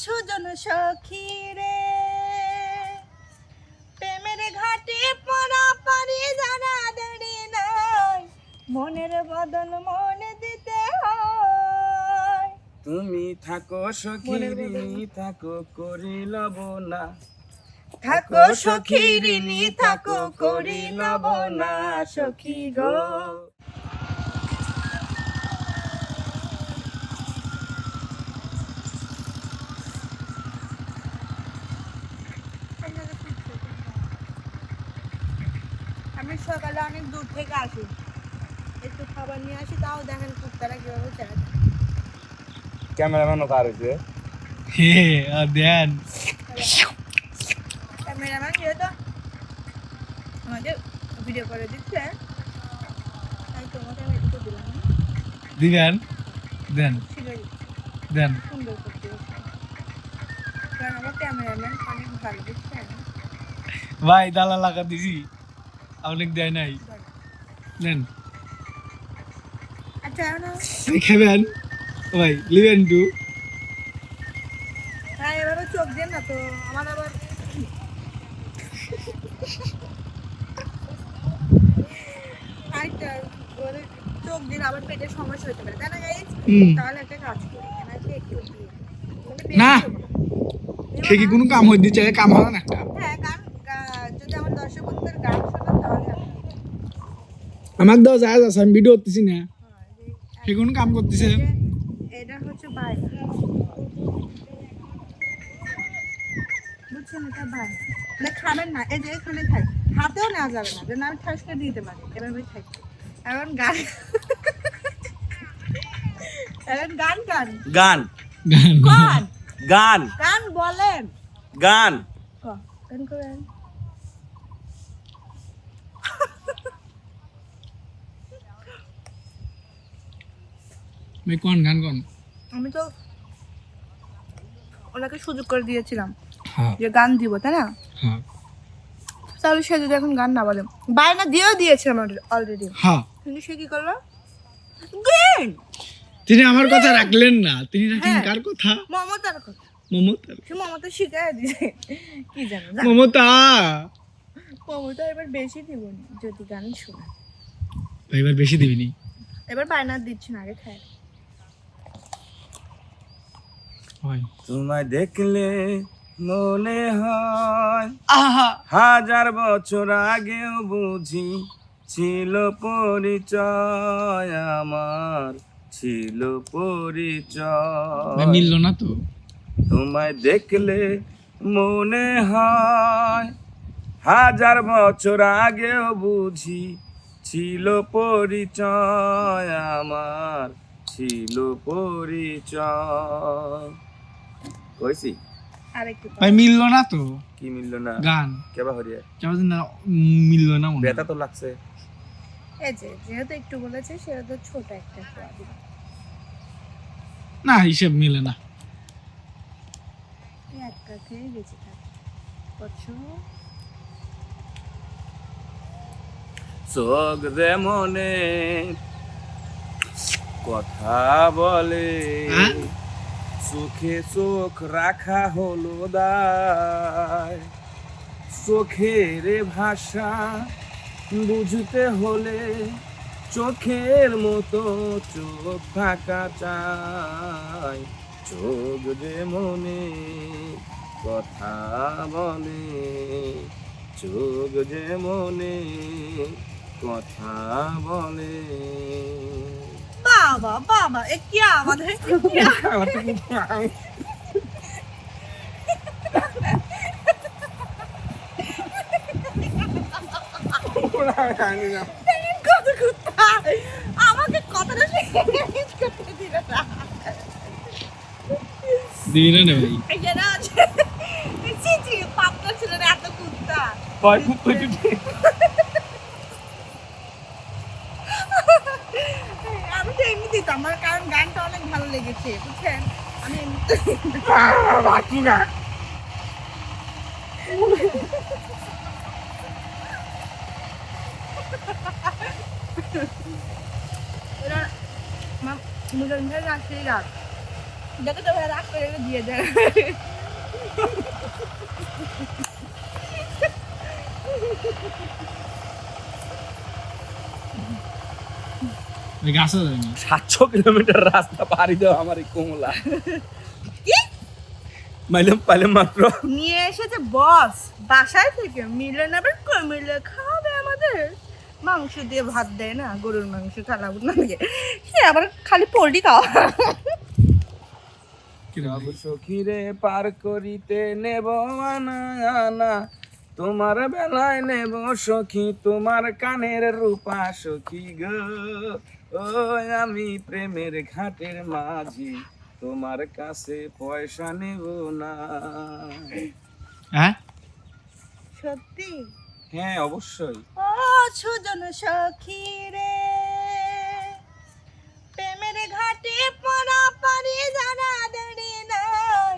সুজন সখী রে, প্রেমের ঘাটে পড়া পারি জানা দেরি নাই, মনের বদল মনে দিতে হয়। তুমি থাকো সখী ঋণী থাকো করি লব না, থাকো সখী ঋণী থাকো করি লব না সখী গো। আমি সকালে অনেক দূর থেকে আসি, একটু খাবার নিয়ে আসি, তাও দেখেন কুত্তারা কিভাবে চায়। ক্যামেরাম্যানও কার হয়েছে দেন ক্যামেরাম্যান যেহেতু আমাদের ভিডিও করে দিচ্ছে, তাই তোমাকে আমি একটু দিলাম। দিবেন দেন শিখে দেন সুন্দর করতে, কারণ আমার ক্যামেরাম্যান অনেক ভালো, বুঝছেন? ভাই দালা লাগা দিছি অনেক দেয় নাই দেন আচ্ছা না খাবেন ভাই লিবেন টু হ্যাঁ, এভাবে চোখ দেন না তো, আমার আবার চোখ দিন আবার পেটের সমস্যা হতে পারে, তাই না গাইস? তাহলে একটা কাজ করি, এনাকে একটু দিয়ে না সে কি কোনো কাম হইতে চায়, কাম হবে না একটা হ্যাঁ গান যদি আমার দর্শক বন্ধুদের গান শোনান তাহলে আমার দাও যায় আছে, আমি ভিডিও করতেছি না, সে কোনো কাম করতেছে। এটা হচ্ছে বাইরে, বুঝছেন? এটা বাইরে না, খাবেন না, এই যে এখানে থাক, হাতেও নেওয়া যাবে না, যেন আমি ঠাস করে দিতে পারি, এভাবেই থাকবে। এখন গান এখন গান গান গান গান গান গান বলেন, গান গান করেন। কোন গান কোন? আমি তো ওনাকে সুযোগ করে দিয়েছিলাম হ্যাঁ যে গান দিব, তাই না? হ্যাঁ তাহলে সে যদি এখন গান না বলে, বায়না দিয়েও দিয়েছে আমার অলরেডি, হ্যাঁ কিন্তু সে কি করলো? গান তিনি আমার কথা রাখলেন না, তিনি রাখলেন হ্যাঁ। কার কথা? মমতার কথা, মমতা। সে মমতা শিখাই দিয়েছে কি জানো না? মমতা মমতা এবার বেশি দিব না যদি গান শোনা, এবার বেশি দিবিনি। এবার বায়না দিচ্ছি না, আগে খায়। তোমায় দেখলে মনে হয় আহা হাজার বছর আগেও বুঝি ছিল পরিচয় আমার, ছিল পরিচয়। মিললো না তো। তোমায় দেখলে মনে হয় হাজার বছর আগেও বুঝি ছিল পরিচয় আমার, ছিল পরিচয়। কইছি আরেকটু ভাই মিললো না তো কি মিলল না? গান কেবা হরিয়া কেমন না মিললো না মনে হয়। ব্যথা তো লাগছে। এই যে যেহেতু একটু বলেছে সেহেতু ছোট একটা খোয়া দিলাম। না হিসেব মিলে না। এই একটা খেয়ে বেঁচে থাকে, বুঝছো? চোখ যেমনে কথা বলে, হ্যাঁ? চোখে চোখ রাখা হলো দায়, চোখের ভাষা বুঝতে হলে চোখের মতো চোখ থাকা চাই। চোখ যে মনে কথা বলে, চোখ যে মনে কথা বলে। বাবা বাবা, এ কি আমাদের কত কুত্তা আমাকে কথাটা শেষ করতে দিল না। দিবি না ভাই। এই যে না ছি ছি, পাপটা ছিল না এত কুত্তা। কয় খুব কইতে আমি তো এমনি দিতাম, আমার কারণ গানটা অনেক ভালো লেগেছে, বুঝছেন? আমি এমনি বাকি না। মুজাহিদ ভাই রাশি রাত দেখো তো ভাই রাগ করে দিয়ে যায় ওই গাছে যায়নি 700 কিলোমিটার রাস্তা পাড়ি দেওয়া আমার এই কমলা কি পাইলাম মাত্র নিয়ে এসেছে বস বাসায় থেকে মিলে নেবে মিলে খাবে আমাদের মাংস দিয়ে ভাত দেয় না গরুর মাংস খালাবো না সে আবার খালি পোল্ট্রি খাওয়া সব সখীরে পার করিতে নেব আনা আনা তোমার বেলায় নেব সখী তোমার কানের রূপা সখী গো ও আমি প্রেমের ঘাটের মাঝি তোমার কাছে পয়সা নেব না। হ্যাঁ সত্যি হ্যাঁ অবশ্যই। ও সুজন সখী রে প্রেমের ঘাটে পড়া পারি জানা দেরি নাই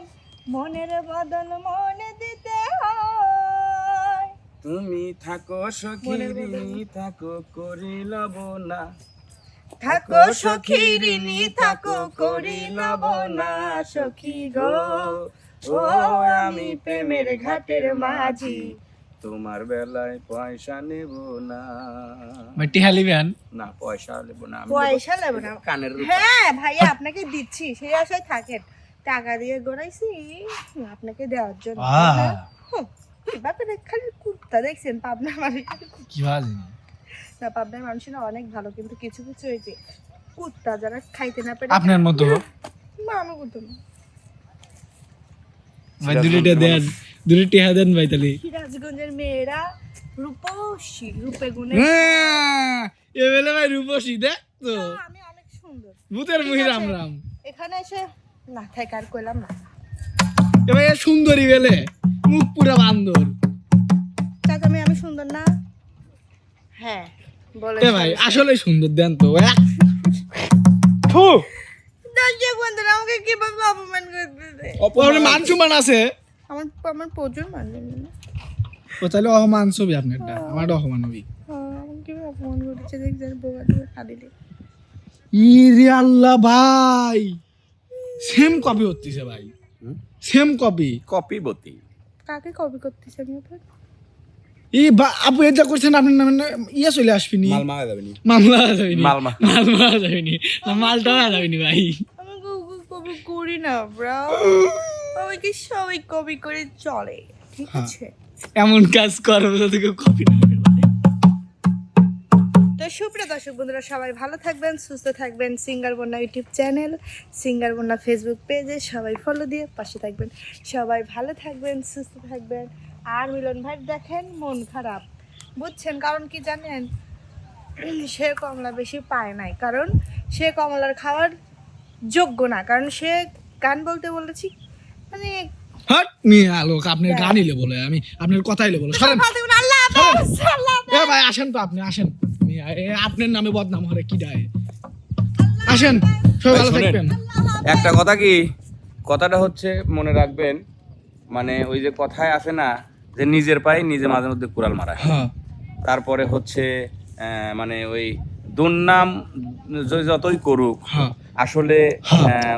মনের বদল মনে দিতে হয় তুমি থাকো সখী ঋণী থাকো করি লব না থাকো সখী ঋণী থাকো করি লব না সখী গো ও আমি প্রেমের ঘাটের মাঝি তোমার বেলায় পয়সা নেব না। ভাই টিহালি ব্যান না পয়সা নেব না, আমি পয়সা নেব না কানের রূপা। হ্যাঁ ভাইয়া আপনাকে দিচ্ছি সেই আশায় থাকেন টাকা দিয়ে গড়াইছি আপনাকে দেওয়ার জন্য বাপরে খালি কুত্তা দেখছেন পাবনার মানুষ কি বাজে না পাবনার মানুষরা অনেক ভালো কিন্তু কিছু কিছু এই যে কুত্তা যারা খাইতে না পারে আপনার মতো মা আমি কুত্তা না ভাই দুলিটা দেন দুলি টিহা দেন ভাই তাহলে সিরাজগঞ্জের মেয়েরা রূপসী রূপে গুণে এবেলে ভাই রূপসী দেখ তো আমি অনেক সুন্দর ভূতের মুহি রাম রাম এখানে এসে না থাক আর কইলাম না এ ভাই সুন্দরী বেলে মুখ পুরা বান্দর চাচা আমি সুন্দর না হ্যাঁ বলে এ ভাই আসলে সুন্দর দেন তো থু দর্শক বন্ধুরা আমাকে কিভাবে অপমান করতেছে আপনার মান সম্মান আছে আমার আমার প্রচুর মানে ও তাহলে অহমান ছবি আপনারটা আমার অহমান হবি আমাকে কিভাবে অপমান করছে দেখছেন বোকা দিয়ে কাঁদিলে ইরে আল্লাহ ভাই সেম কপি হচ্ছে ভাই সেম কপি কপিবতী কাকে কপি করতেছে আমি ওপর এই আপু এটা করছেন আপনার নামে ইয়ে চলে আসবিনি মাল মাগা যাবে নি, মামলা যাবেনি মাল মামলা যাবেনি না মালটা যাবেনি ভাই আমি কপি করি না ব্রা আমি কি সবাই কপি করে চলে ঠিক আছে এমন কাজ করবো যাতে কেউ কপি না করে ভাই। তো সুপ্রিয় দর্শক বন্ধুরা সবাই ভালো থাকবেন সুস্থ থাকবেন সিঙ্গার বন্যা ইউটিউব চ্যানেল সিঙ্গার বন্যা ফেসবুক পেজে সবাই ফলো দিয়ে পাশে থাকবেন সবাই ভালো থাকবেন সুস্থ থাকবেন আর মিলন ভাই দেখেন মন খারাপ বুঝছেন কারণ কি জানেন সে কমলা বেশি পায় নাই কারণ সে কমলার খাওয়ার যোগ্য না কারণ সে গান বলতে বলেছি মানে হট নিয়ে আলোক আপনার গান ইলে বলে আমি আপনার কথা ইলে বলে সরেন ভালো থাকবেন আল্লাহ হাফেজ আল্লাহ হাফেজ। এ ভাই আসেন তো আপনি আসেন আপনার নামে বদনাম হরে কি দায় আসেন সবাই ভালো শোনেন। থাকবেন একটা কথা কি কথাটা হচ্ছে মনে রাখবেন মানে ওই যে কথায় আছে না যে নিজের পায়ে নিজে মাঝে মধ্যে কুড়াল মারা হ্যাঁ তারপরে হচ্ছে মানে ওই দুর্নাম যতই করুক হ্যাঁ আসলে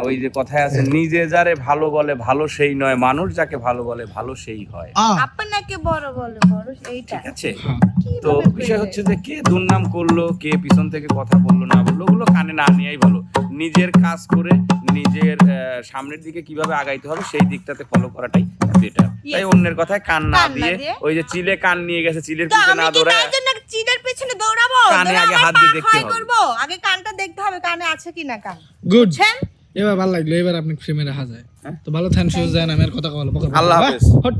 ওই যে কথায় আছে নিজে যারে ভালো বলে ভালো সেই নয় মানুষ যাকে ভালো বলে ভালো সেই হয়, আপনাকে বড় বলে বড় এইটা ঠিক আছে। হ্যাঁ। তো বিষয় হচ্ছে যে কে দুর্নাম করলো কে পিছন থেকে কথা বললো না বললো ওগুলো কানে না নিয়েই ভালো, নিজের কাজ করে নিজের সামনের দিকে কিভাবে আগাইতে হবে সেই দিকটাতে ফলো করাটাই বেটার। তাই অন্যের কথায় কান না দিয়ে ওই যে চিলে কান নিয়ে গেছে চিলের পিছনে না দৌড়ায় চিলের পেছনে দৌড়াবো কানে আগে হাত দিয়ে দেখতে হবে। করব আগে কানটা দেখতে হবে কানে আছে কিনা কান গুড বুঝছেন এবার ভালো লাগলো এবার আপনি ফ্রেমে রাখা যায় তো ভালো থাকেন সুস্থ থাকেন আমি আর কথা বলবো আল্লাহ হাফেজ। হট